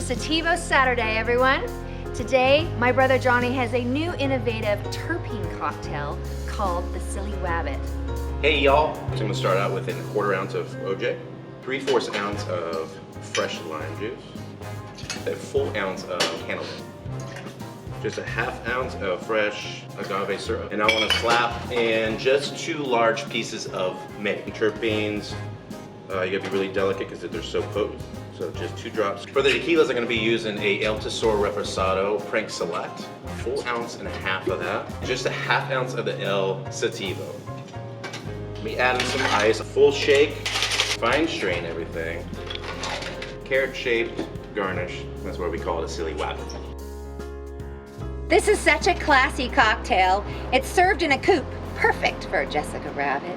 Sativo Saturday, everyone. Today, my brother Johnny has a new innovative terpene cocktail called the Silly Wabbit. Hey y'all, so I'm gonna start out with a 1/4 ounce of OJ, 3/4 ounce of fresh lime juice, a full ounce of Cantaloupe, just a 1/2 ounce of fresh agave syrup, and I want to slap in just 2 large pieces of mint. Terpenes, you gotta be really delicate because they're so potent. So just 2 drops. For the tequilas, I'm gonna be using a El Tesoro Reposado Prank Select, a full ounce and a half of that. Just a 1/2 ounce of the El Sativo. We add in some ice, a full shake, fine strain everything. Carrot shaped garnish, that's why we call it a Silly Wabbit. This is such a classy cocktail. It's served in a coupe, perfect for Jessica Rabbit.